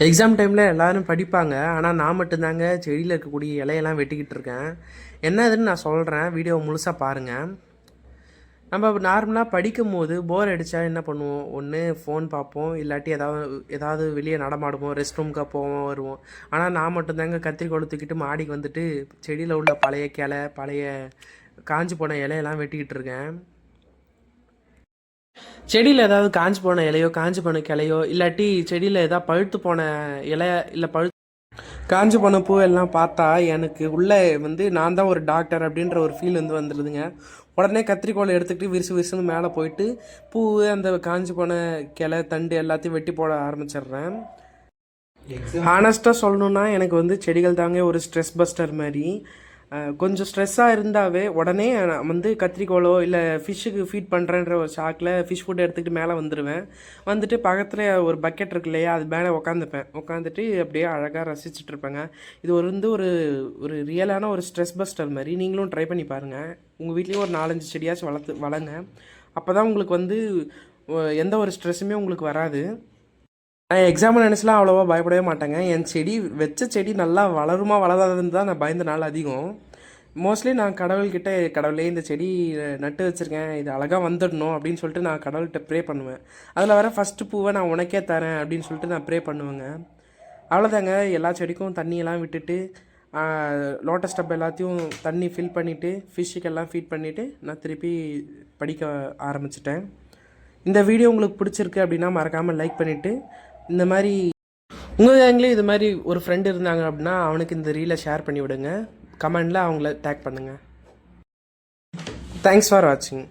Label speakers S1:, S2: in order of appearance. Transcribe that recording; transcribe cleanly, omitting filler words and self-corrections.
S1: Exam டைமில் எல்லோரும் படிப்பாங்க. ஆனால் நான் மட்டும்தாங்க செடியில் இருக்கக்கூடிய இலையெல்லாம் வெட்டிக்கிட்டு இருக்கேன். என்னதுன்னு நான் சொல்கிறேன், வீடியோ முழுசாக பாருங்கள். நம்ம நார்மலாக படிக்கும்போது போர் அடித்தா என்ன பண்ணுவோம்? ஒன்று ஃபோன் பார்ப்போம், இல்லாட்டி ஏதாவது வெளியே நடமாடுவோம், ரெஸ்ட் ரூமுக்கு போவோம் வருவோம். ஆனால் நான் மட்டும்தாங்க கத்திரிக்கோல் தூக்கிட்டு மாடிக்கு வந்துட்டு செடியில் உள்ள பழைய கிளை, பழைய காஞ்சி போன இலையெல்லாம் வெட்டிக்கிட்டு இருக்கேன். செடியில் ஏதாவது காஞ்சி போன இலையோ, காஞ்சி போன கிளையோ, இல்லாட்டி செடியில் ஏதாவது பழுத்து போன இலை, இல்லை காஞ்சி போன பூ எல்லாம் பார்த்தா எனக்கு உள்ளே நான் தான் ஒரு டாக்டர் அப்படின்ற ஒரு ஃபீல் வந்துடுதுங்க. உடனே கத்திரிக்கோலை எடுத்துக்கிட்டு விரிசுன்னு மேலே போயிட்டு பூ, அந்த காஞ்சி போன கிளை, தண்டு எல்லாத்தையும் வெட்டி போட ஆரம்பிச்சிடுறேன். ஹானஸ்ட்டாக சொல்லணுன்னா எனக்கு செடிகள் தாங்க ஒரு ஸ்ட்ரெஸ் பஸ்டர் மாதிரி. கொஞ்சம் ஸ்ட்ரெஸ்ஸாக இருந்தாவே உடனே கத்திரிக்கோலோ இல்லை ஃபிஷ்ஷுக்கு ஃபீட் பண்ணுறேன்ற ஒரு ஷாக்கில் ஃபிஷ் ஃபுட் எடுத்துக்கிட்டு மேலே வந்துட்டு பக்கத்தில் ஒரு பக்கெட் இருக்கு இல்லையா, அது மேலே உட்காந்துட்டு அப்படியே அழகாக ரசிச்சுட்ருப்பேங்க. இது ஒரு ஒரு ரியலான ஒரு ஸ்ட்ரெஸ் பஸ்டர் மாதிரி. நீங்களும் ட்ரை பண்ணி பாருங்கள். உங்கள் வீட்லேயும் ஒரு 4-5 செடியாச்சும் வளங்க. அப்போ தான் உங்களுக்கு எந்த ஒரு ஸ்ட்ரெஸ்ஸுமே உங்களுக்கு வராது. நான் எக்ஸாம்பிள் நினச்சிலாம் அவ்வளோவா பயப்படவே மாட்டேங்க. என் வச்ச செடி நல்லா வளருமா வளராதுன்னு தான் நான் பயந்த நாள் அதிகம். மோஸ்ட்லி நான் கடவுள்கிட்ட, கடவுளே இந்த செடி நட்டு வச்சுருக்கேன், இது அழகாக வந்துடணும் அப்படின்னு சொல்லிட்டு நான் கடவுள்கிட்ட ப்ரே பண்ணுவேன். அதில் வர ஃபஸ்ட்டு பூவை நான் உனக்கே தரேன் அப்படின்னு சொல்லிட்டு நான் ப்ரே பண்ணுவேங்க. அவ்வளோதாங்க. எல்லா செடிக்கும் தண்ணியெல்லாம் விட்டுட்டு, லோட்டஸ் டப் எல்லாத்தையும் தண்ணி ஃபில் பண்ணிவிட்டு, ஃபிஷ்ஷுக்கெல்லாம் ஃபீட் பண்ணிவிட்டு நான் திருப்பி படிக்க ஆரம்பிச்சிட்டேன். இந்த வீடியோ உங்களுக்கு பிடிச்சிருக்கு அப்படின்னா மறக்காமல் லைக் பண்ணிவிட்டு, இந்த மாதிரி உங்கள் கேங்லேயும் இது மாதிரி ஒரு ஃப்ரெண்டு இருந்தாங்க அப்படின்னா அவனுக்கு இந்த ரீலை ஷேர் பண்ணி விடுங்க. கமெண்டில் அவங்கள டேக் பண்ணுங்கள். தேங்க்ஸ் ஃபார் வாட்சிங்.